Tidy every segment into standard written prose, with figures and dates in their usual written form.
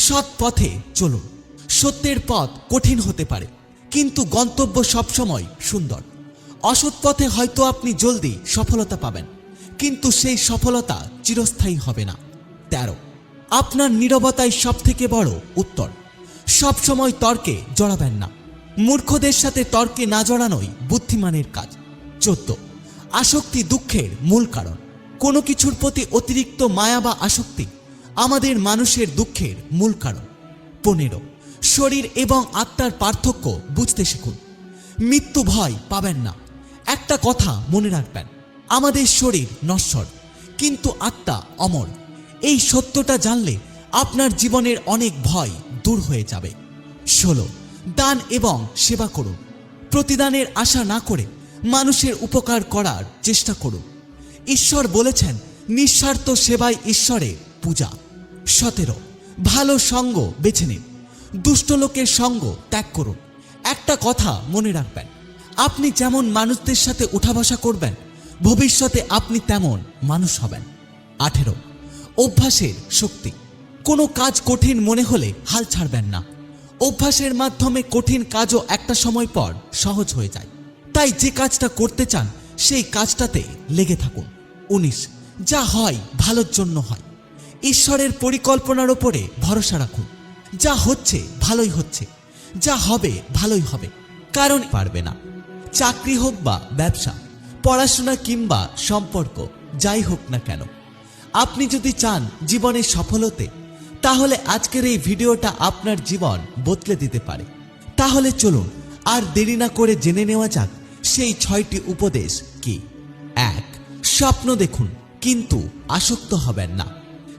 সৎ পথে চলুন। সত্যের পথ কঠিন হতে পারে, কিন্তু গন্তব্য সবসময় সুন্দর। অসৎ পথে হয়তো আপনি জলদি সফলতা পাবেন, কিন্তু সেই সফলতা চিরস্থায়ী হবে না। 13, আপনার নীরবতাই সবথেকে বড় উত্তর। সবসময় তর্কে জড়াবেন না। মূর্খদের সাথে তর্কে না জড়ানোই বুদ্ধিমানের কাজ। 14, আসক্তি দুঃখের মূল কারণ। কোনো কিছুর প্রতি অতিরিক্ত মায়া বা আসক্তি আমাদের মানুষের দুঃখের মূল কারণ। 15, শরীর এবং আত্মার পার্থক্য বুঝতে শিখুন। মৃত্যু ভয় পাবেন না। একটা কথা মনে রাখবেন, আমাদের শরীর নশ্বর, কিন্তু আত্মা অমর। এই সত্যটা জানলে আপনার জীবনের অনেক ভয় দূর হয়ে যাবে। 16, দান এবং সেবা করুন। প্রতিদানের আশা না করে মানুষের উপকার করার চেষ্টা করুন। ঈশ্বর বলেছেন, নিঃস্বার্থ সেবাই ঈশ্বরের পূজা। 17, ভালো সঙ্গ বেছে নিন। দুষ্ট লোকের সঙ্গ ত্যাগ করুন। একটা কথা মনে রাখবেন, আপনি যেমন মানুষদের সাথে উঠা বসা করবেন, ভবিষ্যতে আপনি তেমন মানুষ হবেন। 18, অভ্যাসের শক্তি। কোনো কাজ কঠিন মনে হলে হাল ছাড়বেন না। অভ্যাসের মাধ্যমে কঠিন কাজও একটা সময় পর সহজ হয়ে যায়। তাই যে কাজটা করতে চান সেই কাজটাতে লেগে থাকুন। 19, যা হয় ভালোর জন্য হয়। ঈশ্বরের পরিকল্পনার উপরে ভরসা রাখুন। যা হচ্ছে ভালোই হচ্ছে, যা হবে ভালোই হবে, কারণ পারবে না। চাকরি হোক বা ব্যবসা, পড়াশোনা কিংবা সম্পর্ক, যাই হোক না কেন, আপনি যদি চান জীবনে সফল হতে, তাহলে আজকের এই ভিডিওটা আপনার জীবন বদলে দিতে পারে। তাহলে চলুন আর দেরি না করে জেনে নেওয়া যাক সেই 6টি উপদেশ কি। 1, স্বপ্ন দেখুন কিন্তু আসক্ত হবেন না।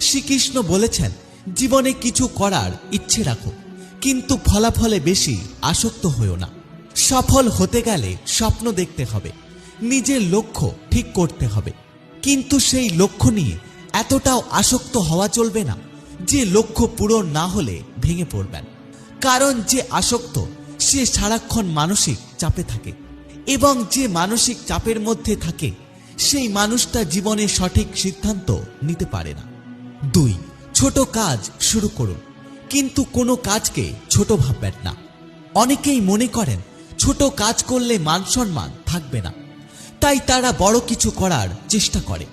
শ্রীকৃষ্ণ বলেছেন, জীবনে কিছু করার ইচ্ছে রাখো, কিন্তু ফলাফলে বেশি আসক্ত হয়েও না। সফল হতে গেলে স্বপ্ন দেখতে হবে, নিজের লক্ষ্য ঠিক করতে হবে, কিন্তু সেই লক্ষ্য নিয়ে এতটাও আসক্ত হওয়া চলবে না যে লক্ষ্য পূরণ না হলে ভেঙে পড়বেন। কারণ যে আসক্ত সে সারাক্ষণ মানসিক চাপে থাকে, এবং যে মানসিক চাপের মধ্যে থাকে সেই মানুষটা জীবনে সঠিক সিদ্ধান্ত নিতে পারে না। 2, ছোট কাজ শুরু করুন, কিন্তু কোনো কাজকে ছোট ভাববেন না। অনেকেই মনে করেন ছোট কাজ করলে মান সম্মান থাকবে না, তাই তারা বড় কিছু করার চেষ্টা করে,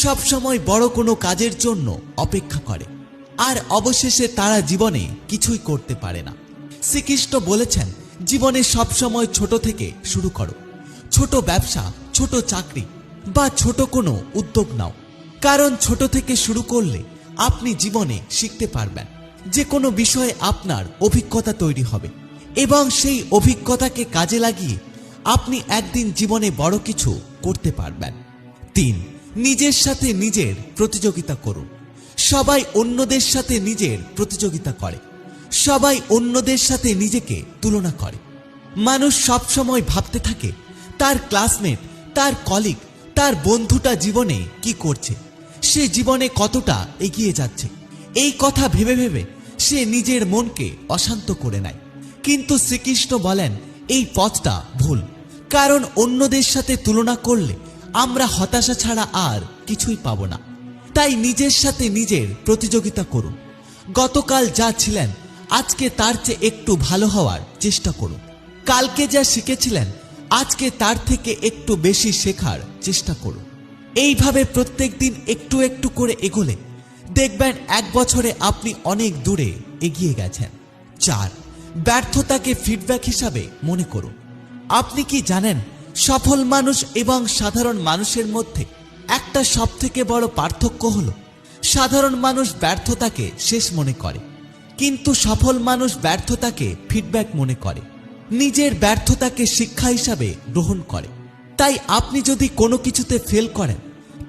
সবসময় বড় কোনো কাজের জন্য অপেক্ষা করে, আর অবশেষে তারা জীবনে কিছুই করতে পারে না। শ্রীকৃষ্ণ বলেছেন, জীবনে সবসময় ছোট থেকে শুরু করো। ছোট ব্যবসা, ছোট চাকরি বা ছোট কোনো উদ্যোগ নাও, কারণ ছোট থেকে শুরু করলে আপনি জীবনে শিখতে পারবেন। যে কোনো বিষয়ে আপনার অভিজ্ঞতা তৈরি হবে, এবং সেই অভিজ্ঞতাকে কাজে লাগিয়ে আপনি একদিন জীবনে বড় কিছু করতে পারবেন। 3, নিজের সাথে নিজের প্রতিযোগিতা করুন। সবাই অন্যদের সাথে নিজের প্রতিযোগিতা করে, সবাই অন্যদের সাথে নিজেকে তুলনা করে। মানুষ সবসময় ভাবতে থাকে তার ক্লাসমেট, তার কলিগ, তার বন্ধুটা জীবনে কি করছে, সে জীবনে কতটা এগিয়ে যাচ্ছে। এই কথা ভেবে ভেবে সে নিজের মনকে অশান্ত করে নেয়। কিন্তু শ্রীকৃষ্ণ বলেন, এই পথটা ভুল, কারণ অন্যদের সাথে তুলনা করলে আমরা হতাশা ছাড়া আর কিছুই পাব না। তাই নিজের সাথে নিজের প্রতিযোগিতা করুন। গতকাল যা ছিলেন আজকে তার চেয়ে একটু ভালো হওয়ার চেষ্টা করুন। কালকে যা শিখেছিলেন আজকে তার থেকে একটু বেশি শেখার চেষ্টা করুন। এইভাবে প্রত্যেক দিন একটু একটু করে এগোলে দেখবেন 1 বছরে আপনি অনেক দূরে এগিয়ে গেছেন। 4, ব্যর্থতাকে ফিডব্যাক হিসাবে মনে করুন। আপনি কি জানেন, সফল মানুষ এবং সাধারণ মানুষের মধ্যে একটা সবথেকে বড় পার্থক্য হলো, সাধারণ মানুষ ব্যর্থতাকে শেষ মনে করে, কিন্তু সফল মানুষ ব্যর্থতাকে ফিডব্যাক মনে করে, নিজের ব্যর্থতাকে শিক্ষা হিসাবে গ্রহণ করে। তাই আপনি যদি কোনো কিছুতে ফেল করেন,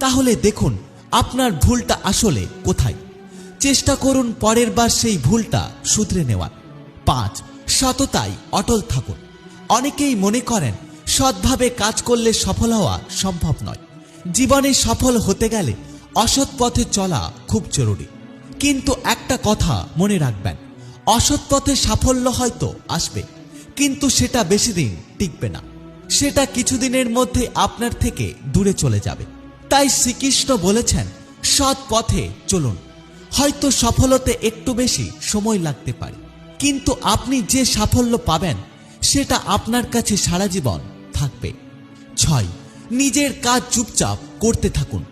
তাহলে দেখুন আপনার ভুলটা আসলে কোথায়। চেষ্টা করুন পরের বার সেই ভুলটা শুধরে নেওয়ার। 5, সততায় অটল থাকুন। অনেকেই মনে করেন সৎভাবে কাজ করলে সফল হওয়া সম্ভব নয়। জীবনে সফল হতে গেলে অসৎ পথে চলা খুব জরুরি, কিন্তু একটা কথা মনে রাখবেন, অসৎ পথে সাফল্য হয়তো আসবে, কিন্তু সেটা বেশি দিন টিকবে না। সেটা কিছুদিনের মধ্যে আপনার থেকে দূরে চলে যাবে। তাই শ্রীকৃষ্ণ বলেছেন, সৎ পথে চলুন। হয়তো সফলতে একটু বেশি সময় লাগতে পারে, কিন্তু আপনি যে সাফল্য পাবেন সেটা আপনার কাছে সারা জীবন থাকবে। 6. নিজের কাজ চুপচাপ করতে থাকুন,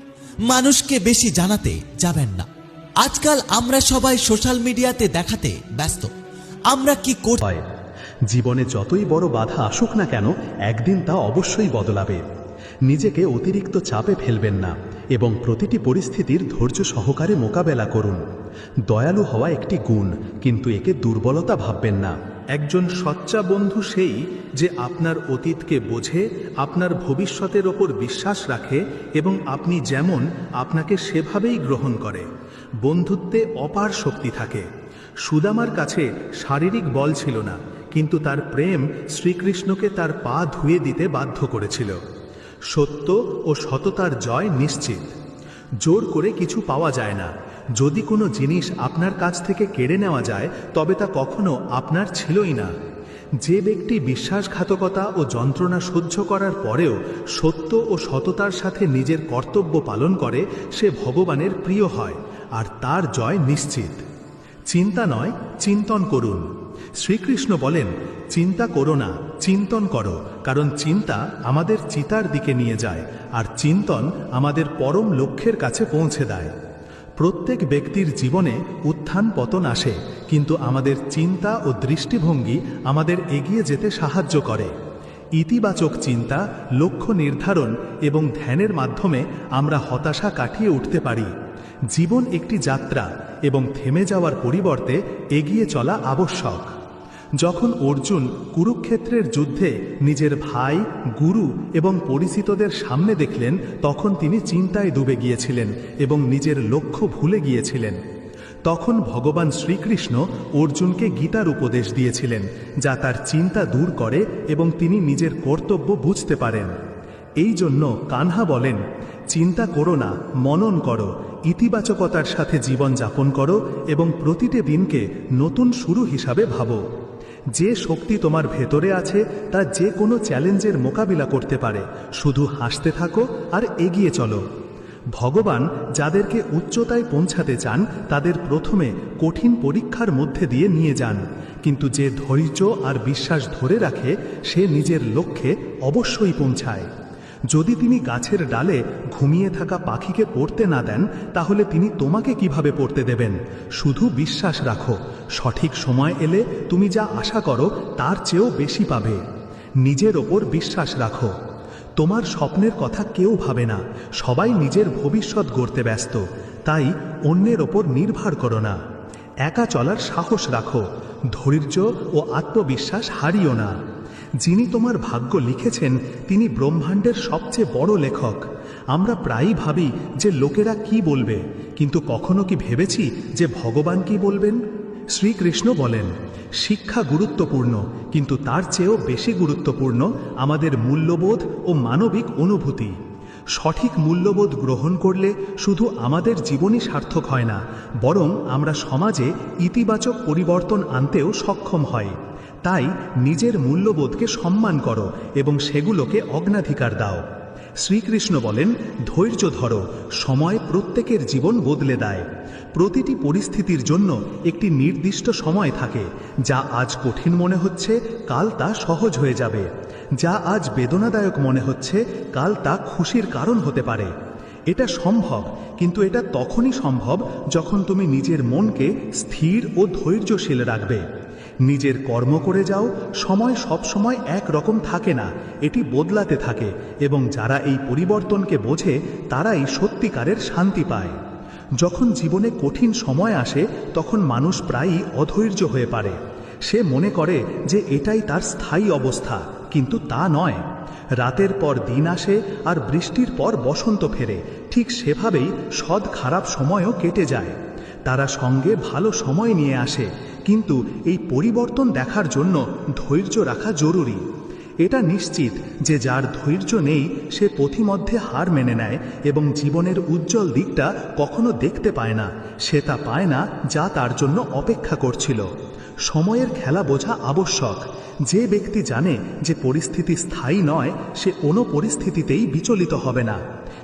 মানুষকে বেশি জানাতে যাবেন না। আজকাল আমরা সবাই সোশ্যাল মিডিয়াতে দেখাতে ব্যস্ত আমরা কি করছি। জীবনে যতই বড় বাধা আসুক না কেন, একদিন তা অবশ্যই বদলাবে। নিজেকে অতিরিক্ত চাপে ফেলবেন না এবং প্রতিটি পরিস্থিতির ধৈর্য সহকারে মোকাবেলা করুন। দয়ালু হওয়া একটি গুণ, কিন্তু একে দুর্বলতা ভাববেন না। একজন সচ্চা বন্ধু সেই যে আপনার অতীতকে বোঝে, আপনার ভবিষ্যতের ওপর বিশ্বাস রাখে এবং আপনি যেমন আপনাকে সেভাবেই গ্রহণ করে। বন্ধুত্বে অপার শক্তি থাকে। সুদামার কাছে শারীরিক বল ছিল না, কিন্তু তার প্রেম শ্রীকৃষ্ণকে তার পা ধুয়ে দিতে বাধ্য করেছিল। সত্য ও সততার জয় নিশ্চিত। জোর করে কিছু পাওয়া যায় না। যদি কোনো জিনিস আপনার কাছ থেকে কেড়ে নেওয়া যায় তবে তা কখনো আপনার ছিলই না। যে ব্যক্তি বিশ্বাসঘাতকতা ও যন্ত্রণা সহ্য করার পরেও সত্য ও সততার সাথে নিজের কর্তব্য পালন করে, সে ভগবানের প্রিয় হয় আর তার জয় নিশ্চিত। চিন্তা নয়, চিন্তন করুন। শ্রীকৃষ্ণ বলেন, চিন্তা করো না, চিন্তন করো, কারণ চিন্তা আমাদের চিতার দিকে নিয়ে যায় আর চিন্তন আমাদের পরম লক্ষ্যের কাছে পৌঁছে দেয়। প্রত্যেক ব্যক্তির জীবনে উত্থান পতন আসে, কিন্তু আমাদের চিন্তা ও দৃষ্টিভঙ্গি আমাদের এগিয়ে যেতে সাহায্য করে। ইতিবাচক চিন্তা, লক্ষ্য নির্ধারণ এবং ধ্যানের মাধ্যমে আমরা হতাশা কাটিয়ে উঠতে পারি। জীবন একটি যাত্রা এবং থেমে যাওয়ার পরিবর্তে এগিয়ে চলা আবশ্যক। যখন অর্জুন কুরুক্ষেত্রের যুদ্ধে নিজের ভাই, গুরু এবং পরিচিতদের সামনে দেখলেন, তখন তিনি চিন্তায় ডুবে গিয়েছিলেন এবং নিজের লক্ষ্য ভুলে গিয়েছিলেন। তখন ভগবান শ্রীকৃষ্ণ অর্জুনকে গীতার উপদেশ দিয়েছিলেন, যা তার চিন্তা দূর করে এবং তিনি নিজের কর্তব্য বুঝতে পারেন। এই জন্য কানহা বলেন, চিন্তা করো না, মনন করো, ইতিবাচকতার সাথে জীবন যাপন করো এবং প্রতিটি দিনকে নতুন শুরু হিসাবে ভাবো। যে শক্তি তোমার ভেতরে আছে তা যে কোনো চ্যালেঞ্জের মোকাবিলা করতে পারে। শুধু হাসতে থাকো আর এগিয়ে চলো। ভগবান যাদেরকে উচ্চতায় পৌঁছাতে চান তাদের প্রথমে কঠিন পরীক্ষার মধ্যে দিয়ে নিয়ে যান, কিন্তু যে ধৈর্য আর বিশ্বাস ধরে রাখে সে নিজের লক্ষ্যে অবশ্যই পৌঁছায়। যদি তিনি গাছের ডালে ঘুমিয়ে থাকা পাখিকে পড়তে না দেন, তাহলে তিনি তোমাকে কিভাবে পড়তে দেবেন? শুধু বিশ্বাস রাখো, সঠিক সময় এলে তুমি যা আশা করো তার চেয়েও বেশি পাবে। নিজের ওপর বিশ্বাস রাখো। তোমার স্বপ্নের কথা কেউ ভাবে না, সবাই নিজের ভবিষ্যৎ গড়তে ব্যস্ত, তাই অন্যের ওপর নির্ভর করো না। একা চলার সাহস রাখো, ধৈর্য ও আত্মবিশ্বাস হারিও না। যিনি তোমার ভাগ্য লিখেছেন তিনি ব্রহ্মাণ্ডের সবচেয়ে বড় লেখক। আমরা প্রায়ই ভাবি যে লোকেরা কি বলবে, কিন্তু কখনো কি ভেবেছি যে ভগবান কি বলবেন? শ্রীকৃষ্ণ বলেন, শিক্ষা গুরুত্বপূর্ণ, কিন্তু তার চেয়েও বেশি গুরুত্বপূর্ণ আমাদের মূল্যবোধ ও মানবিক অনুভূতি। সঠিক মূল্যবোধ গ্রহণ করলে শুধু আমাদের জীবনই সার্থক হয় না, বরং আমরা সমাজে ইতিবাচক পরিবর্তন আনতেও সক্ষম হয়। তাই নিজের মূল্যবোধকে সম্মান করো এবং সেগুলোকে অগ্রাধিকার দাও। শ্রীকৃষ্ণ বলেন, ধৈর্য ধরো, সময় প্রত্যেকের জীবন বদলে দেয়। প্রতিটি পরিস্থিতির জন্য একটি নির্দিষ্ট সময় থাকে। যা আজ কঠিন মনে হচ্ছে কাল তা সহজ হয়ে যাবে। যা আজ বেদনাদায়ক মনে হচ্ছে কাল তা খুশির কারণ হতে পারে। এটা সম্ভব, কিন্তু এটা তখনই সম্ভব যখন তুমি নিজের মনকে স্থির ও ধৈর্যশীল রাখবে। নিজের কর্ম করে যাও। সময় সব সময় এক রকম থাকে না, এটি বদলাতে থাকে এবং যারা এই পরিবর্তনকে বোঝে তারাই সত্যিকারের শান্তি পায়। যখন জীবনে কঠিন সময় আসে তখন মানুষ প্রায়ই অধৈর্য হয়ে পড়ে। সে মনে করে যে এটাই তার স্থায়ী অবস্থা, কিন্তু তা নয়। রাতের পর দিন আসে আর বৃষ্টির পর বসন্ত ফেরে, ঠিক সেভাবেই সৎ খারাপ সময়ও কেটে যায়। তারা সঙ্গে ভালো সময় নিয়ে আসে, কিন্তু এই পরিবর্তন দেখার জন্য ধৈর্য রাখা জরুরি। এটা নিশ্চিত যে যার ধৈর্য নেই সে পথিমধ্যে হার মেনে নেয় এবং জীবনের উজ্জ্বল দিকটা কখনো দেখতে পায় না। সে তা পায় না যা তার জন্য অপেক্ষা করছিল। সময়ের খেলা বোঝা আবশ্যক। যে ব্যক্তি জানে যে পরিস্থিতি স্থায়ী নয়, সে কোনো পরিস্থিতিতেই বিচলিত হবে না।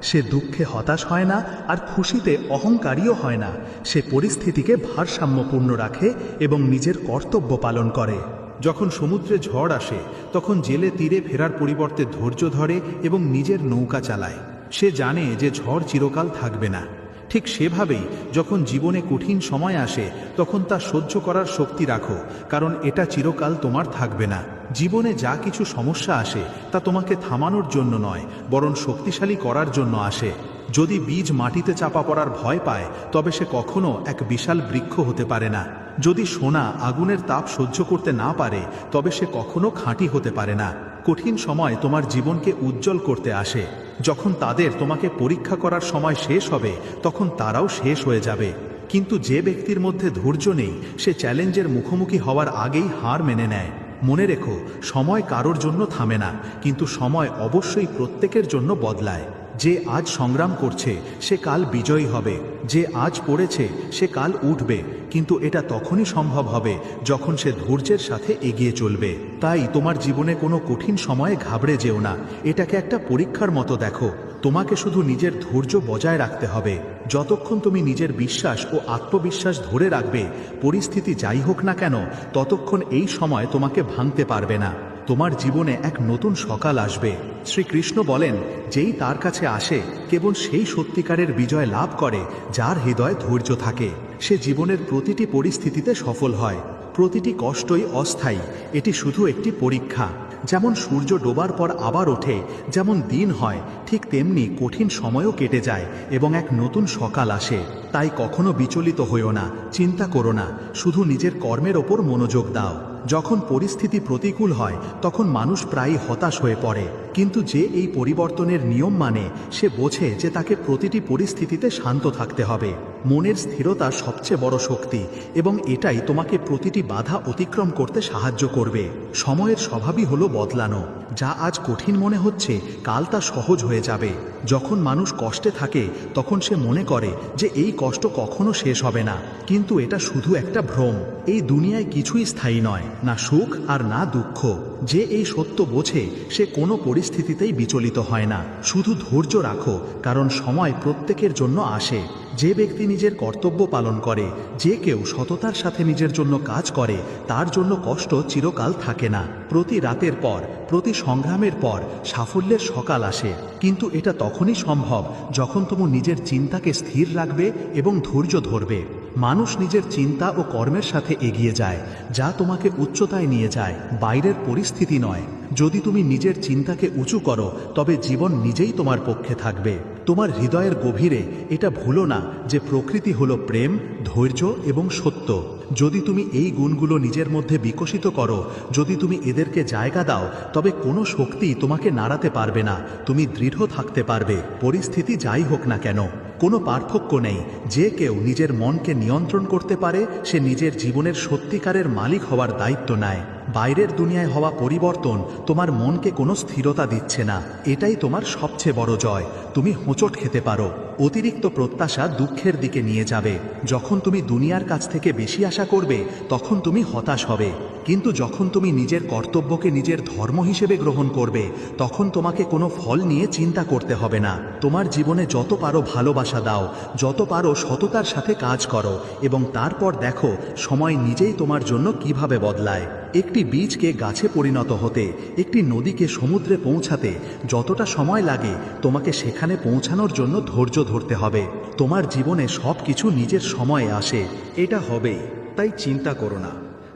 সে দুঃখে হতাশ হয় না আর খুশিতে অহংকারীও হয় না। সে পরিস্থিতিকে ভারসাম্যপূর্ণ রাখে এবং নিজের কর্তব্য পালন করে। যখন সমুদ্রে ঝড় আসে তখন জেলে তীরে ফেরার পরিবর্তে ধৈর্য ধরে এবং নিজের নৌকা চালায়। সে জানে যে ঝড় চিরকাল থাকবে না। ঠিক সেভাবেই যখন জীবনে কঠিন সময় আসে তখন তা সহ্য করার শক্তি রাখো, কারণ এটা চিরকাল তোমার থাকবে না। জীবনে যা কিছু সমস্যা আসে তা তোমাকে থামানোর জন্য নয়, বরং শক্তিশালী করার জন্য আসে। যদি বীজ মাটিতে চাপা পড়ার ভয় পায় তবে সে কখনো এক বিশাল বৃক্ষ হতে পারে না। যদি সোনা আগুনের তাপ সহ্য করতে না পারে তবে সে কখনো খাঁটি হতে পারে না। কঠিন সময় তোমার জীবনকে উজ্জ্বল করতে আসে। যখন তাদের তোমাকে পরীক্ষা করার সময় শেষ হবে তখন তারাও শেষ হয়ে যাবে। কিন্তু যে ব্যক্তির মধ্যে ধৈর্য নেই সে চ্যালেঞ্জের মুখোমুখি হওয়ার আগেই হার মেনে নেয়। মনে রেখো, সময় কারোর জন্য থামে না, কিন্তু সময় অবশ্যই প্রত্যেকের জন্য বদলায়। যে আজ সংগ্রাম করছে সে কাল বিজয়ী হবে। যে আজ পড়েছে সে কাল উঠবে, কিন্তু এটা তখনই সম্ভব হবে যখন সে ধৈর্যের সাথে এগিয়ে চলবে। তাই তোমার জীবনে কোনো কঠিন সময়ে ঘাবড়ে যেও না। এটাকে একটা পরীক্ষার মতো দেখো। তোমাকে শুধু নিজের ধৈর্য বজায় রাখতে হবে। যতক্ষণ তুমি নিজের বিশ্বাস ও আত্মবিশ্বাস ধরে রাখবে, পরিস্থিতি যাই হোক না কেন, ততক্ষণ এই সময় তোমাকে ভাঙতে পারবে না। তোমার জীবনে এক নতুন সকাল আসবে। শ্রীকৃষ্ণ বলেন, যেই তার কাছে আসে কেবল সেই সত্যিকারের বিজয় লাভ করে যার হৃদয়ে ধৈর্য থাকে। সে জীবনের প্রতিটি পরিস্থিতিতে সফল হয়। প্রতিটি কষ্টই অস্থায়ী, এটি শুধু একটি পরীক্ষা। যেমন সূর্য ডোবার পর আবার ওঠে, যেমন দিন হয়, ঠিক তেমনি কঠিন সময়ও কেটে যায় এবং এক নতুন সকাল আসে। তাই কখনো বিচলিত হইও না, চিন্তা করো না, শুধু নিজের কর্মের ওপর মনোযোগ দাও। যখন পরিস্থিতি প্রতিকূল হয় তখন মানুষ প্রায়ই হতাশ হয়ে পড়ে, কিন্তু যে এই পরিবর্তনের নিয়ম মানে সে বোঝে যে তাকে প্রতিটি পরিস্থিতিতে শান্ত থাকতে হবে। মনের স্থিরতা সবচেয়ে বড় শক্তি এবং এটাই তোমাকে প্রতিটি বাধা অতিক্রম করতে সাহায্য করবে। সময়ের স্বভাবই হলো বদলানো। যা আজ কঠিন মনে হচ্ছে কাল তা সহজ হয়ে যাবে। যখন মানুষ কষ্টে থাকে তখন সে মনে করে যে এই কষ্ট কখনো শেষ হবে না, কিন্তু এটা শুধু একটা ভ্রম। এই দুনিয়ায় কিছুই স্থায়ী নয়, না সুখ আর না দুঃখ। যে এই সত্য বোঝে সে কোনো পরিস্থিতিতেই বিচলিত হয় না। শুধু ধৈর্য রাখো, কারণ সময় প্রত্যেকের জন্য আসে। যে ব্যক্তি নিজের কর্তব্য পালন করে, যে কেউ সততার সাথে নিজের জন্য কাজ করে, তার জন্য কষ্ট চিরকাল থাকে না। প্রতি রাতের পর, প্রতি সংগ্রামের পর সাফল্যের সকাল আসে, কিন্তু এটা তখনই সম্ভব যখন তুমি নিজের চিন্তাকে স্থির রাখবে এবং ধৈর্য ধরবে। মানুষ নিজের চিন্তা ও কর্মের সাথে এগিয়ে যায়, যা তোমাকে উচ্চতায় নিয়ে যায়, বাইরের পরিস্থিতি নয়। যদি তুমি নিজের চিন্তাকে উঁচু করো তবে জীবন নিজেই তোমার পক্ষে থাকবে। তোমার হৃদয়ের গভীরে এটা ভুলো না যে প্রকৃতি হলো প্রেম, ধৈর্য এবং সত্য। যদি তুমি এই গুণগুলো নিজের মধ্যে বিকশিত করো, যদি তুমি এদেরকে জায়গা দাও, তবে কোনো শক্তি তোমাকে নাড়াতে পারবে না। তুমি দৃঢ় থাকতে পারবে, পরিস্থিতি যাই হোক না কেন। কোনো পার্থক্য নেই। যে কেউ নিজের মনকে নিয়ন্ত্রণ করতে পারে সে নিজের জীবনের সত্যিকারের মালিক হওয়ার দায়িত্ব নেয়। বাইরের দুনিয়ায় হওয়া পরিবর্তন তোমার মনকে কোনো স্থিরতা দিচ্ছে না। এটাই তোমার সবচেয়ে বড় জয়। তুমি হোঁচট খেতে পারো, অতিরিক্ত প্রত্যাশা দুঃখের দিকে নিয়ে যাবে। যখন তুমি দুনিয়ার কাছ থেকে বেশি আশা করবে তখন তুমি হতাশ হবে, কিন্তু যখন তুমি নিজের কর্তব্যকে নিজের ধর্ম হিসেবে গ্রহণ করবে তখন তোমাকে কোনো ফল নিয়ে চিন্তা করতে হবে না। তোমার জীবনে যত পারো ভালোবাসা দাও, যত পারো সততার সাথে কাজ করো এবং তারপর দেখো সময় নিজেই তোমার জন্য কিভাবে বদলায়। একটি বীজকে গাছে পরিণত হতে, একটি নদীকে সমুদ্রে পৌঁছাতে যতটা সময় লাগে তোমাকে সেখানে পৌঁছানোর জন্য ধৈর্য ধরতে হবে। তোমার জীবনে সব কিছু নিজের সময়ে আসে, এটা হবেই। তাই চিন্তা করো না।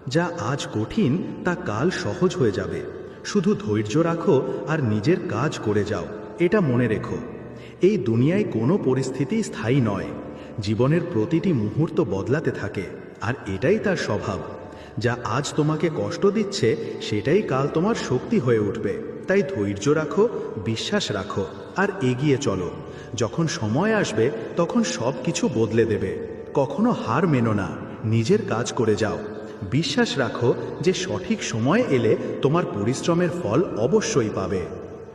যা আজ কঠিন তা কাল সহজ হয়ে যাবে। শুধু ধৈর্য রাখো আর নিজের কাজ করে যাও। এটা মনে রেখো, এই দুনিয়ায় কোনো পরিস্থিতি স্থায়ী নয়। জীবনের প্রতিটি মুহূর্ত বদলাতে থাকে, আর এটাই তার স্বভাব। যা আজ তোমাকে কষ্ট দিচ্ছে সেটাই কাল তোমার শক্তি হয়ে উঠবে। তাই ধৈর্য রাখো, বিশ্বাস রাখো আর এগিয়ে চলো। যখন সময় আসবে তখন সব কিছু বদলে দেবে। কখনো হার মেনো না, নিজের কাজ করে যাও। বিশ্বাস রাখো যে সঠিক সময় এলে তোমার পরিশ্রমের ফল অবশ্যই পাবে।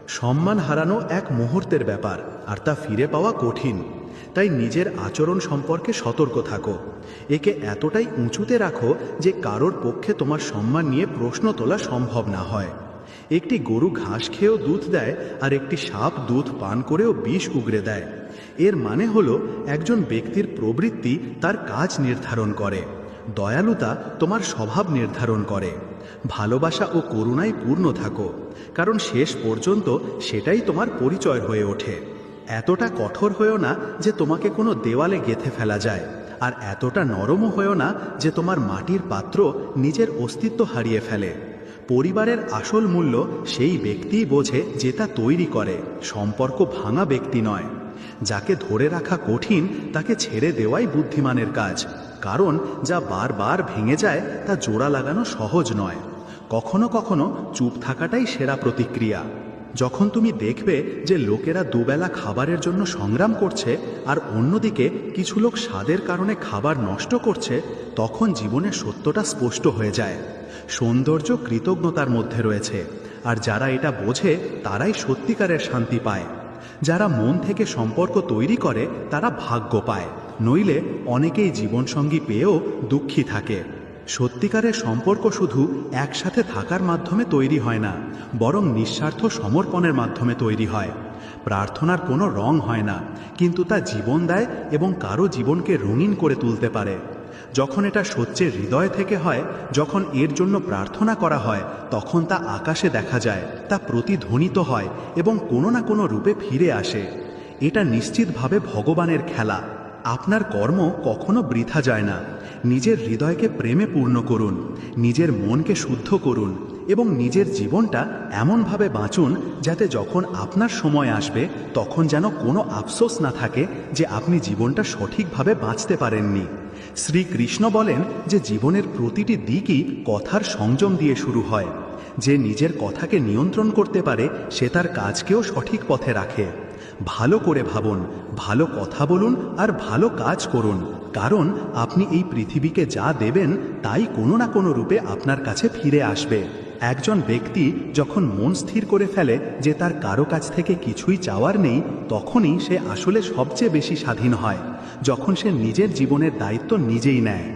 সম্মান হারানো এক মুহূর্তের ব্যাপার, আর তা ফিরে পাওয়া কঠিন। তাই নিজের আচরণ সম্পর্কে সতর্ক থাকো। একে এতটাই উঁচুতে রাখো যে কারোর পক্ষে তোমার সম্মান নিয়ে প্রশ্ন তোলা সম্ভব না হয়। একটি গরু ঘাস খেয়েও দুধ দেয়, আর একটি সাপ দুধ পান করেও বিষ উগরে দেয়। এর মানে হলো একজন ব্যক্তির প্রবৃত্তি তার কাজ নির্ধারণ করে, দয়ালুতা তোমার স্বভাব নির্ধারণ করে। ভালোবাসা ও করুণায় পূর্ণ থাকো, কারণ শেষ পর্যন্ত সেটাই তোমার পরিচয় হয়ে ওঠে। এতটা কঠোর হয়েও না যে তোমাকে কোনো দেওয়ালে গেঁথে ফেলা যায়, আর এতটা নরমও হয়েও না যে তোমার মাটির পাত্র নিজের অস্তিত্ব হারিয়ে ফেলে। পরিবারের আসল মূল্য সেই ব্যক্তিই বোঝে যে তা তৈরি করে, সম্পর্ক ভাঙা ব্যক্তি নয়। যাকে ধরে রাখা কঠিন তাকে ছেড়ে দেওয়াই বুদ্ধিমানের কাজ, কারণ যা বারবার ভেঙে যায় তা জোড়া লাগানো সহজ নয়। কখনো কখনো চুপ থাকাটাই সেরা প্রতিক্রিয়া। যখন তুমি দেখবে যে লোকেরা দুবেলা খাবারের জন্য সংগ্রাম করছে আর অন্যদিকে কিছু লোক স্বাদের কারণে খাবার নষ্ট করছে, তখন জীবনের সত্যটা স্পষ্ট হয়ে যায়। সৌন্দর্য কৃতজ্ঞতার মধ্যে রয়েছে, আর যারা এটা বোঝে তারাই সত্যিকারের শান্তি পায়। যারা মন থেকে সম্পর্ক তৈরি করে তারা ভাগ্য পায়, নইলে অনেকেই জীবনসঙ্গী পেয়েও দুঃখী থাকে। সত্যিকারের সম্পর্ক শুধু একসাথে থাকার মাধ্যমে তৈরি হয় না, বরং নিঃস্বার্থ সমর্পণের মাধ্যমে তৈরি হয়। প্রার্থনার কোনো রং হয় না, কিন্তু তা জীবন দেয় এবং কারো জীবনকে রঙিন করে তুলতে পারে। যখন এটা সত্যের হৃদয় থেকে হয়, যখন এর জন্য প্রার্থনা করা হয়, তখন তা আকাশে দেখা যায়, তা প্রতিধ্বনিত হয় এবং কোনো না কোনো রূপে ফিরে আসে। এটা নিশ্চিতভাবে ভগবানের খেলা। আপনার কর্ম কখনো বৃথা যায় না। নিজের হৃদয়কে প্রেমে পূর্ণ করুন, নিজের মনকে শুদ্ধ করুন এবং নিজের জীবনটা এমনভাবে বাঁচুন যাতে যখন আপনার সময় আসবে তখন যেন কোনো আফসোস না থাকে যে আপনি জীবনটা সঠিকভাবে বাঁচতে পারেননি। শ্রীকৃষ্ণ বলেন যে জীবনের প্রতিটি দিকই কথার সংযম দিয়ে শুরু হয়। যে নিজের কথাকে নিয়ন্ত্রণ করতে পারে সে তার কাজকেও সঠিক পথে রাখে। ভালো করে ভাবুন, ভালো কথা বলুন আর ভালো কাজ করুন, কারণ আপনি এই পৃথিবীকে যা দেবেন তাই কোনো না কোনো রূপে আপনার কাছে ফিরে আসবে। একজন ব্যক্তি যখন মন স্থির করে ফেলে যে তার কারো কাছ থেকে কিছুই চাওয়ার নেই, তখনই সে আসলে সবচেয়ে বেশি স্বাধীন হয়, যখন সে নিজের জীবনের দায়িত্ব নিজেই নেয়।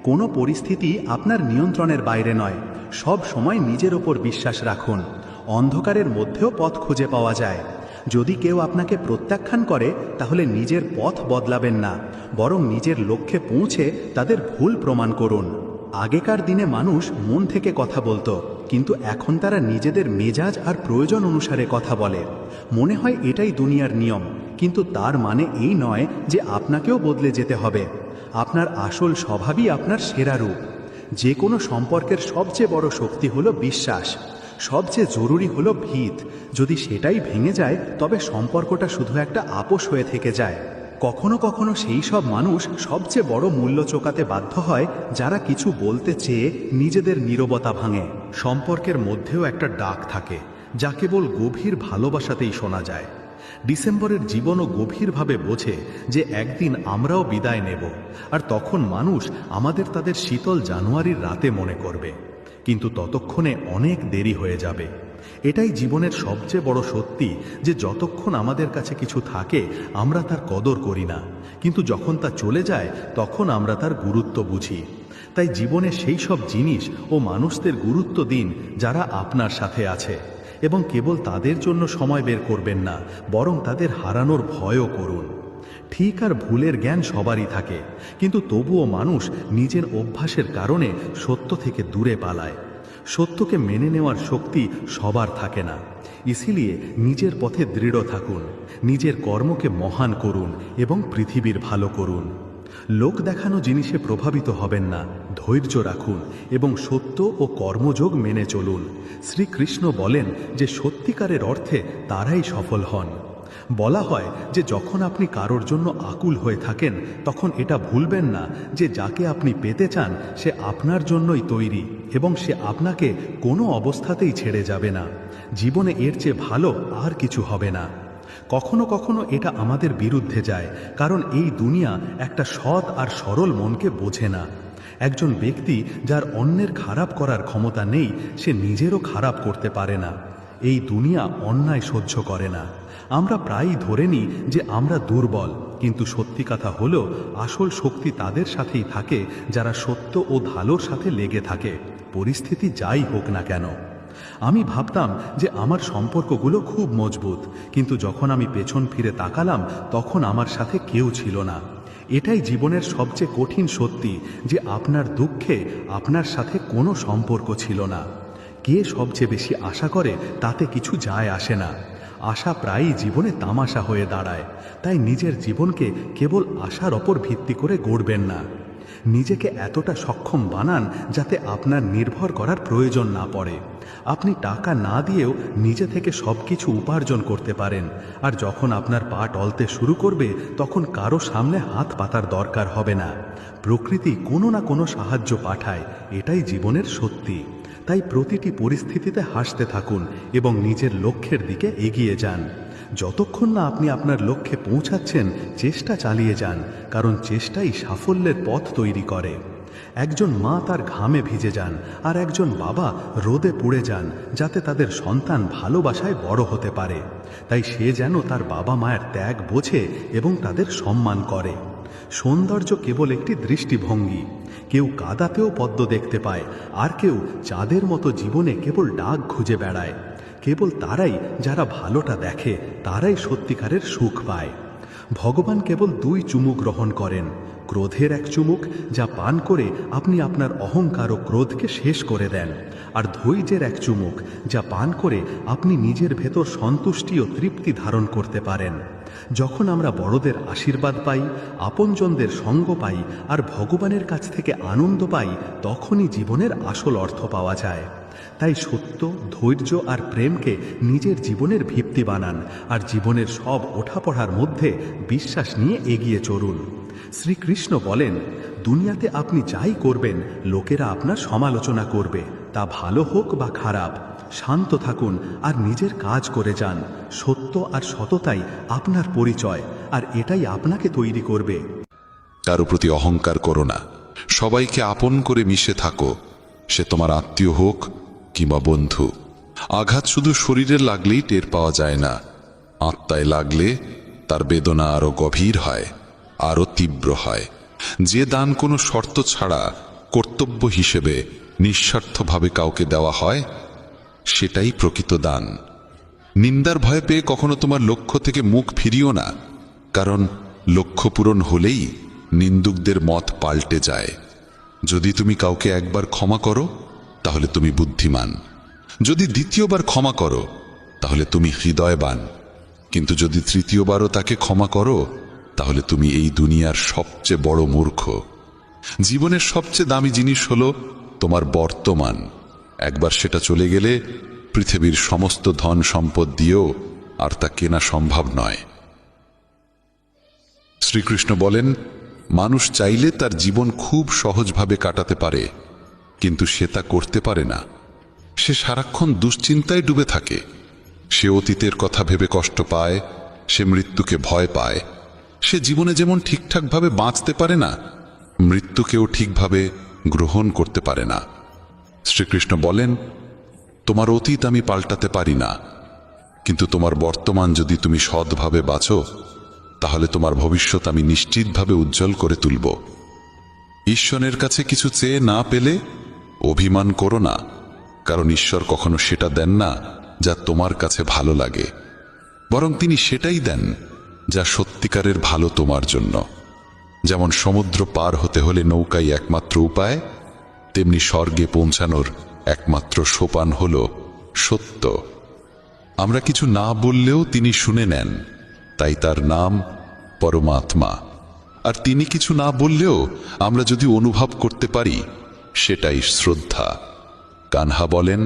কোনো পরিস্থিতি আপনার নিয়ন্ত্রণের বাইরে নয়। সব সময় নিজের ওপর বিশ্বাস রাখুন। অন্ধকারের মধ্যেও পথ খুঁজে পাওয়া যায়। যদি কেউ আপনাকে প্রত্যাখ্যান করে তাহলে নিজের পথ বদলাবেন না, বরং নিজের লক্ষ্যে পৌঁছে তাদের ভুল প্রমাণ করুন। আগেকার দিনে মানুষ মন থেকে কথা বলতো, কিন্তু এখন তারা নিজেদের মেজাজ আর প্রয়োজন অনুসারে কথা বলে। মনে হয় এটাই দুনিয়ার নিয়ম, কিন্তু তার মানে এই নয় যে আপনাকেও বদলে যেতে হবে। আপনার আসল স্বভাবই আপনার সেরা রূপ। যে কোনো সম্পর্কের সবচেয়ে বড় শক্তি হলো বিশ্বাস, সবচেয়ে জরুরি হলো ভিত। যদি সেটাই ভেঙে যায় তবে সম্পর্কটা শুধু একটা আপোষ হয়ে থেকে যায়। কখনো কখনো সেই সব মানুষ সবচেয়ে বড় মূল্য চোকাতে বাধ্য হয় যারা কিছু বলতে চেয়ে নিজেদের নীরবতা ভাঙে। সম্পর্কের মধ্যেও একটা ডাক থাকে যা কেবল গভীর ভালোবাসাতেই শোনা যায়। ডিসেম্বরের জীবনও গভীরভাবে বোঝে যে একদিন আমরাও বিদায় নেব, আর তখন মানুষ আমাদের তাদের শীতল জানুয়ারির রাতে মনে করবে, কিন্তু ততক্ষণে অনেক দেরি হয়ে যাবে। এটাই জীবনের সবচেয়ে বড় সত্যি যে যতক্ষণ আমাদের কাছে কিছু থাকে আমরা তার কদর করি না, কিন্তু যখন তা চলে যায় তখন আমরা তার গুরুত্ব বুঝি। তাই জীবনে সেই সব জিনিস ও মানুষদের গুরুত্ব দিন যারা আপনার সাথে আছে, এবং কেবল তাদের জন্য সময় বের করবেন না, বরং তাদের হারানোর ভয়ও করুন। ঠিক আর ভুলের জ্ঞান সবারই থাকে, কিন্তু তবুও মানুষ নিজের অভ্যাসের কারণে সত্য থেকে দূরে পালায়। সত্যকে মেনে নেওয়ার শক্তি সবার থাকে না। ইসিলিয়ে নিজের পথে দৃঢ় থাকুন, নিজের কর্মকে মহান করুন এবং পৃথিবীর ভালো করুন। লোক দেখানো জিনিসে প্রভাবিত হবেন না, ধৈর্য রাখুন এবং সত্য ও কর্মযোগ মেনে চলুন। শ্রীকৃষ্ণ বলেন যে সত্যিকারের অর্থে তারাই সফল হন। বলা হয় যে যখন আপনি কারোর জন্য আকুল হয়ে থাকেন তখন এটা ভুলবেন না যে যাকে আপনি পেতে চান সে আপনার জন্যই তৈরি এবং সে আপনাকে কোনো অবস্থাতেই ছেড়ে যাবে না। জীবনে এর চেয়ে ভালো আর কিছু হবে না। কখনো কখনো এটা আমাদের বিরুদ্ধে যায়, কারণ এই দুনিয়া একটা সৎ আর সরল মনকে বোঝে না। একজন ব্যক্তি যার অন্যের খারাপ করার ক্ষমতা নেই, সে নিজেরও খারাপ করতে পারে না। এই দুনিয়া অন্যায় সহ্য করে না। আমরা প্রায়ই ধরে নিই যে আমরা দুর্বল, কিন্তু সত্যি কথা হলো আসল শক্তি তাদের সাথেই থাকে যারা সত্য ও ভালোর সাথে লেগে থাকে, পরিস্থিতি যাই হোক না কেন। আমি ভাবতাম যে আমার সম্পর্কগুলো খুব মজবুত, কিন্তু যখন আমি পেছন ফিরে তাকালাম তখন আমার সাথে কেউ ছিল না। এটাই জীবনের সবচেয়ে কঠিন সত্যি, যে আপনার দুঃখে আপনার সাথে কোনো সম্পর্ক ছিল না। কে সবচেয়ে বেশি আশা করে তাতে কিছু যায় আসে না। আশা প্রায়ই জীবনে তামাশা হয়ে দাঁড়ায়। তাই নিজের জীবনকে কেবল আশার ওপর ভিত্তি করে গড়বেন না। নিজেকে এতটা সক্ষম বানান যাতে আপনার নির্ভর করার প্রয়োজন না পড়ে। আপনি টাকা না দিয়েও নিজে থেকে সব কিছু উপার্জন করতে পারেন। আর যখন আপনার পা টলতে শুরু করবে তখন কারো সামনে হাত পাতার দরকার হবে না। প্রকৃতি কোনো না কোনো সাহায্য পাঠায়, এটাই জীবনের সত্যি। তাই প্রতিটি পরিস্থিতিতে হাসতে থাকুন এবং নিজের লক্ষ্যের দিকে এগিয়ে যান। যতক্ষণ না আপনি আপনার লক্ষ্যে পৌঁছাচ্ছেন, চেষ্টা চালিয়ে যান, কারণ চেষ্টাই সাফল্যের পথ তৈরি করে। একজন মা তার ঘামে ভিজে যান, আর একজন বাবা রোদে পুড়ে যান, যাতে তাদের সন্তান ভালোবাসায় বড় হতে পারে। তাই সে যেন তার বাবা মায়ের ত্যাগ বোঝে এবং তাদের সম্মান করে। সৌন্দর্য কেবল একটি দৃষ্টিভঙ্গি। কেউ কাদাতেও পদ্ম দেখতে পায়, আর কেউ চাঁদের মতো জীবনে কেবল ডাক খুঁজে বেড়ায়। কেবল তারাই যারা ভালোটা দেখে, তারাই সত্যিকারের সুখ পায়। ভগবান কেবল 2 চুমুক গ্রহণ করেন। ক্রোধের এক চুমুক, যা পান করে আপনি আপনার অহংকার ও ক্রোধকে শেষ করে দেন, আর ধৈর্যের এক চুমুক, যা পান করে আপনি নিজের ভেতর সন্তুষ্টি ও তৃপ্তি ধারণ করতে পারেন। যখন আমরা বড়দের আশীর্বাদ পাই, আপনজনদের সঙ্গ পাই, আর ভগবানের কাছ থেকে আনন্দ পাই, তখনই জীবনের আসল অর্থ পাওয়া যায়। তাই সত্য, ধৈর্য আর প্রেমকে নিজের জীবনের ভিত্তি বানান, আর জীবনের সব ওঠাপড়ার মধ্যে বিশ্বাস নিয়ে এগিয়ে চলুন। শ্রীকৃষ্ণ বলেন, দুনিয়াতে আপনি যাই করবেন, লোকেরা আপনার সমালোচনা করবে, তা ভালো হোক বা খারাপ। শান্ত থাকুন আর নিজের কাজ করে যান। সত্য আর সততাই আপনার পরিচয়, আর এটাই আপনাকে তৈরি করবে। কারো প্রতি অহংকার করো না, সবাইকে আপন করে মিশে থাকো, সে তোমার আত্মীয় হোক কিংবা বন্ধু। আঘাত শুধু শরীরে লাগলেই টের পাওয়া যায় না, আত্মায় লাগলে তার বেদনা আরো গভীর হয়, আরো তীব্র হয়। যে দান কোনো শর্ত ছাড়া কর্তব্য হিসেবে নিঃস্বার্থভাবে কাউকে দেওয়া হয়, সেটাই প্রকৃত দান। নিন্দার ভয় পেয়ে কখনো তোমার লক্ষ্য থেকে মুখ ফিরিও না, কারণ লক্ষ্য পূরণ হলেই নিন্দুকদের মত পাল্টে যায়। যদি তুমি কাউকে একবার ক্ষমা করো, তাহলে তুমি বুদ্ধিমান। যদি দ্বিতীয়বার ক্ষমা করো, তাহলে তুমি হৃদয়বান। কিন্তু যদি তৃতীয়বারও তাকে ক্ষমা করো, তাহলে তুমি এই দুনিয়ার সবচেয়ে বড় মূর্খ। জীবনের সবচেয়ে দামি জিনিস হলো তোমার বর্তমান। একবার সেটা চলে গেলে পৃথিবীর সমস্ত ধন সম্পদ দিয়েও আর তা কেনা সম্ভব নয়। শ্রীকৃষ্ণ বলেন, মানুষ চাইলে তার জীবন খুব সহজভাবে কাটাতে পারে, কিন্তু সে তা করতে পারে না। সে সারাক্ষণ দুশ্চিন্তায় ডুবে থাকে। সে অতীতের কথা ভেবে কষ্ট পায়, সে মৃত্যুকে ভয় পায়। সে জীবনে যেমন ঠিকঠাকভাবে বাঁচতে পারে না, মৃত্যুকেও ঠিকভাবে গ্রহণ করতে পারে না। শ্রীকৃষ্ণ বলেন, তোমার অতীত আমি পাল্টাতে পারি না, কিন্তু তোমার বর্তমান যদি তুমি সৎভাবে বাঁচো, তাহলে তোমার ভবিষ্যৎ আমি নিশ্চিতভাবে উজ্জ্বল করে তুলব। ঈশ্বরের কাছে কিছু চেয়ে না পেলে অভিমান করো না, কারণ ঈশ্বর কখনো সেটা দেন না যা তোমার কাছে ভালো লাগে, বরং তিনি সেটাই দেন যা সত্যিকারের ভালো তোমার জন্য। যেমন সমুদ্র পার হতে হলে নৌকাই একমাত্র উপায়, তেমনি স্বর্গে পৌঁছানোর একমাত্র সোপান হল সত্য। আমরা কিছু না বললেও তিনি শুনে নেন, তাই তার নাম পরমাত্মা। আর তিনি কিছু না বললেও আমরা যদি অনুভব করতে পারি, সেটাই শ্রদ্ধা। কানহা বলেন,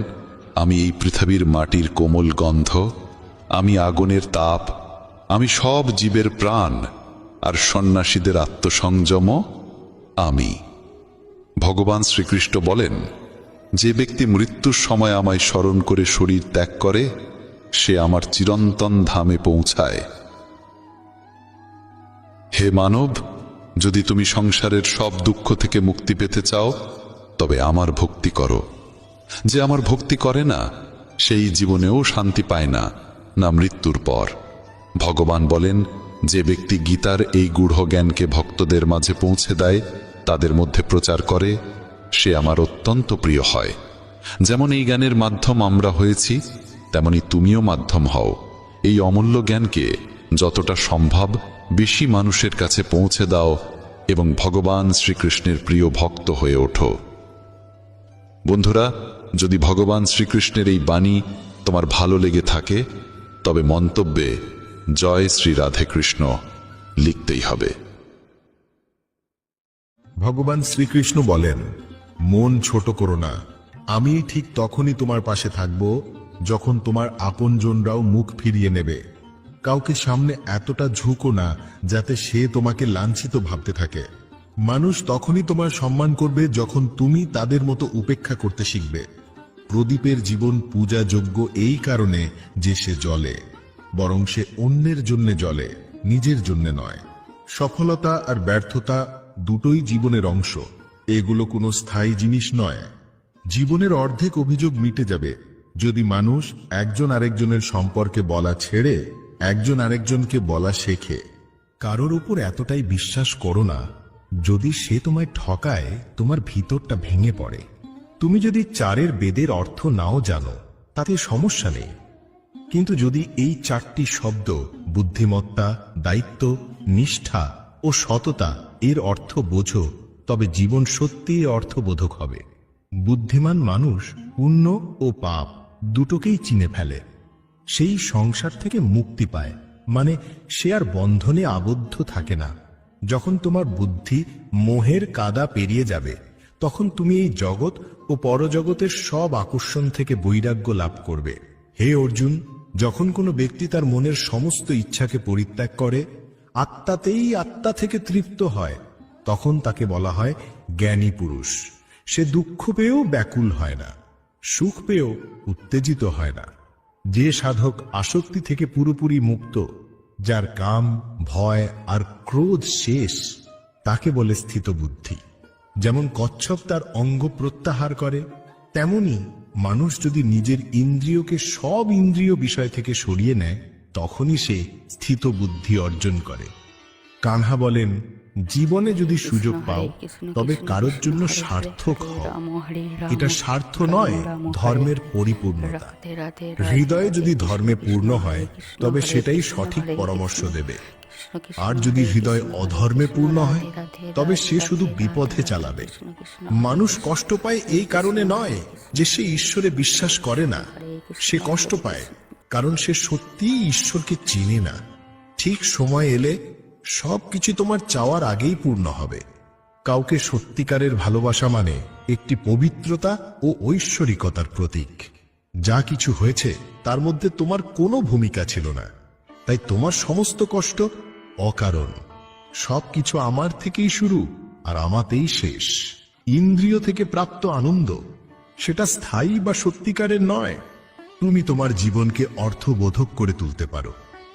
আমি এই পৃথিবীর মাটির কোমল গন্ধ, আমি আগুনের তাপ, আমি সব জীবের প্রাণ, আর সন্ন্যাসীদের আত্মসংযম আমি। ভগবান শ্রীকৃষ্ণ বলেন, যে ব্যক্তি মৃত্যুর সময় আমায় স্মরণ করে শরীর ত্যাগ করে, সে আমার চিরন্তন ধামে পৌঁছায়। হে মানব, যদি তুমি সংসারের সব দুঃখ থেকে মুক্তি পেতে চাও তবে আমার ভক্তি করো। যে আমার ভক্তি করে না সেই জীবনেও শান্তি পায় না, না মৃত্যুর পর। ভগবান বলেন, যে ব্যক্তি গীতার এই গূঢ় জ্ঞানকে ভক্তদের মাঝে পৌঁছে দেয়, তাদের মধ্যে প্রচার করে, সে আমার অত্যন্ত প্রিয় হয়। যেমন এই জ্ঞানের মাধ্যম আমরা হয়েছি, তেমনি তুমিও মাধ্যম হও। এই অমূল্য জ্ঞানকে যতটা সম্ভব বেশি মানুষের কাছে পৌঁছে দাও এবং ভগবান শ্রীকৃষ্ণের প্রিয় ভক্ত হয়ে ওঠো। বন্ধুরা, যদি ভগবান শ্রীকৃষ্ণের এই বাণী তোমার ভালো লেগে থাকে তবে মন্তব্যে জয় শ্রী রাধে কৃষ্ণ লিখতেই হবে। ভগবান শ্রীকৃষ্ণ বলেন, মন ছোট করো না, আমি ঠিক তখনই তোমার পাশে থাকব যখন তোমার আপনজনরাও মুখ ফিরিয়ে নেবে। কাউকে সামনে এতটা ঝুঁকো না যাতে সে তোমাকে লাঞ্ছিত ভাবতে থাকে। মানুষ তখনই তোমার সম্মান করবে যখন তুমি তাদের মতো উপেক্ষা করতে শিখবে। প্রদীপের জীবন পূজাযোগ্য এই কারণে যে সে জ্বলে, বরং সে অন্যের জন্য জ্বলে, নিজের জন্য নয়। সফলতা আর ব্যর্থতা দুটোই জীবনের অংশ, এগুলো কোনো স্থায়ী জিনিস নয়। জীবনের অর্ধেক অভিযোগ মিটে যাবে যদি মানুষ একজন আরেকজনের সম্পর্কে বলা ছেড়ে একজন আরেকজনকে বলা শেখে। কারোর উপর এতটাই বিশ্বাস করো না যদি সে তোমায় ঠকায় তোমার ভিতরটা ভেঙে পড়ে। তুমি যদি চারের বেদের অর্থ নাও জানো তাতে সমস্যা নেই, কিন্তু যদি এই চারটি শব্দ বুদ্ধিমত্তা, দায়িত্ব, নিষ্ঠা ও সততা এর অর্থ বোঝো তবে জীবন সত্যিই অর্থবোধক হবে। বুদ্ধিমান মানুষ পুণ্য ও পাপ দুটোকেই চিনে ফেলে, সেই সংসার থেকে মুক্তি পায়, মানে সে আর বন্ধনে আবদ্ধ থাকে না। যখন তোমার বুদ্ধি মোহের কাদা পেরিয়ে যাবে তখন তুমি এই জগৎ ও পরজগতের সব আকর্ষণ থেকে বৈরাগ্য লাভ করবে। হে অর্জুন, যখন কোনো ব্যক্তি তার মনের সমস্ত ইচ্ছাকে পরিত্যাগ করে, আত্মাতেই আত্মা থেকে তৃপ্ত হয়, তখন তাকে বলা হয় জ্ঞানী পুরুষ। সে দুঃখ পেয়েও ব্যাকুল হয় না, সুখ পেয়েও উত্তেজিত হয় না। যে সাধক আসক্তি থেকে পুরোপুরি মুক্ত, যার কাম, ভয় আর ক্রোধ শেষ, তাকে বলে স্থিত বুদ্ধি। যেমন কচ্ছপ তার অঙ্গ প্রত্যাহার করে, তেমনি মানুষ যদি নিজের ইন্দ্রিয়কে সব ইন্দ্রিয় বিষয় থেকে সরিয়ে নেয় তখনই সে স্থিত বুদ্ধি অর্জন করে। কানহা বলেন, জীবনে যদি সুযোগ পাও তবে কারোর জন্য সার্থক হও। এটা স্বার্থ নয়, ধর্মের পরিপূর্ণতা। হৃদয়ে যদি ধর্মে পূর্ণ হয় তবে সেটাই সঠিক পরামর্শ দেবে। আর যদি হৃদয় অধর্মে পূর্ণ হয় তবে সে শুধু বিপথে চালাবে। মানুষ কষ্ট পায় এই কারণে নয় যে সে ঈশ্বরে বিশ্বাস করে না, সে কষ্ট পায় কারণ সে সত্যিই ঈশ্বরকে চিনে না। ঠিক সময় এলে সবকিছু তোমার চাওয়ার আগেই পূর্ণ হবে। কাউকে সত্যিকারের ভালোবাসা মানে একটি পবিত্রতা ও ঐশ্বরিকতার প্রতীক। যা কিছু হয়েছে তার মধ্যে তোমার কোনো ভূমিকা ছিল না, তাই তোমার সমস্ত কষ্ট অকারণ। সবকিছু আমার থেকেই শুরু আর আমাতেই শেষ। ইন্দ্রিয় থেকে প্রাপ্ত আনন্দ সেটা স্থায়ী বা সত্যিকারের নয়। তুমি তোমার জীবনকে অর্থবোধক করে তুলতে পারো,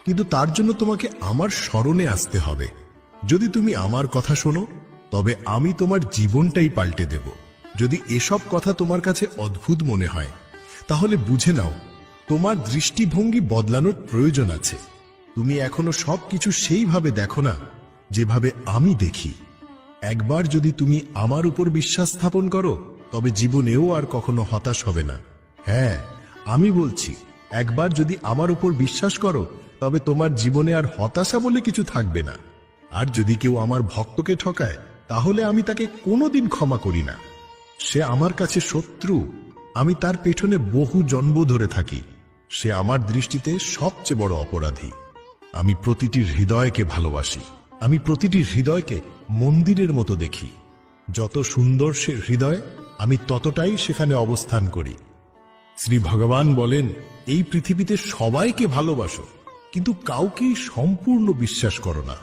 কিন্তু তার জন্য তোমাকে আমার স্মরণে আসতে হবে। যদি তুমি আমার কথা শোনো তবে আমি তোমার জীবনটাই পাল্টে দেব। যদি এসব কথা তোমার কাছে অদ্ভুত মনে হয় তাহলে বুঝে নাও তোমার দৃষ্টিভঙ্গি বদলানোর প্রয়োজন আছে। তুমি এখনো সবকিছু সেইভাবে দেখো না যেভাবে আমি দেখি। একবার যদি তুমি আমার উপর বিশ্বাস স্থাপন করো তবে জীবনেও আর কখনো হতাশ হবে না। হ্যাঁ, আমি বলছি, একবার যদি আমার উপর বিশ্বাস করো তবে তোমার জীবনে আর হতাশা বলে কিছু থাকবে না। আর যদি কেউ আমার ভক্তকে ঠকায় তাহলে আমি তাকে কোনোদিন ক্ষমা করি না। সে আমার কাছে শত্রু, আমি তার পেছনে বহু জন্ম ধরে থাকি। সে আমার দৃষ্টিতে সবচেয়ে বড় অপরাধী। আমি প্রতিটি হৃদয়কে ভালোবাসি, আমি প্রতিটি হৃদয়কে মন্দিরের মতো দেখি। যত সুন্দর সে হৃদয় আমি ততটাই সেখানে অবস্থান করি। শ্রী ভগবান বলেন, এই পৃথিবীতে সবাইকে ভালোবাসো কিন্তু কাউকেই সম্পূর্ণ বিশ্বাস করো না।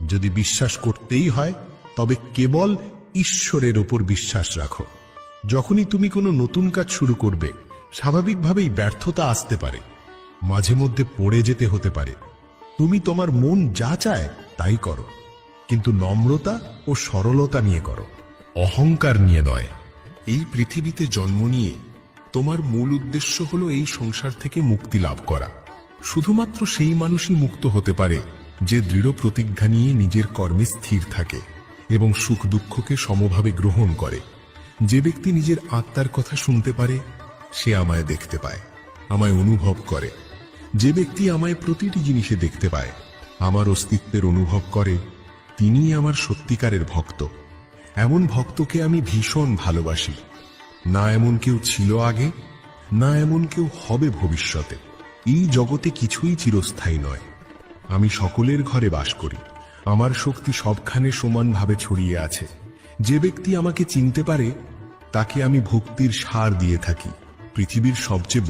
যদি বিশ্বাস করতেই হয় তবে কেবল ঈশ্বরের উপর বিশ্বাস রাখো। যখনই তুমি কোনো নতুন কাজ শুরু করবে স্বাভাবিকভাবেই ব্যর্থতা আসতে পারে, মাঝে মধ্যে পড়ে যেতে হতে পারে। তুমি তোমার মন যা চায় তাই করো। কিন্তু নম্রতা ও সরলতা নিয়ে করো, অহংকার নিয়ে নয়। এই পৃথিবীতে জন্ম নিয়ে তোমার মূল উদ্দেশ্য হলো এই সংসার থেকে মুক্তি লাভ করা। শুধুমাত্র সেই মানুষই মুক্ত হতে পারে যে দৃঢ় প্রতিজ্ঞা নিয়ে নিজের কর্মে স্থির থাকে এবং সুখ দুঃখকে সমভাবে গ্রহণ করে। যে ব্যক্তি নিজের আত্মার কথা শুনতে পারে সে আমায় দেখতে পায়, আমায় অনুভব করে। যে ব্যক্তি আমায় প্রতিটি জিনিসে দেখতে পায়, আমার অস্তিত্বের অনুভব করে, তিনিই আমার সত্যিকারের ভক্ত। এমন ভক্তকে আমি ভীষণ ভালোবাসি। না এমন কেউ ছিল আগে, না এমন কেউ হবে ভবিষ্যতে। এই জগতে কিছুই চিরস্থায়ী নয়। আমি সকলের ঘরে বাস করি, আমার শক্তি সবখানে সমানভাবে ছড়িয়ে আছে। যে ব্যক্তি আমাকে চিনতে পারে তাকে আমি ভক্তির সার দিয়ে থাকি। পৃথিবীর সবচেয়ে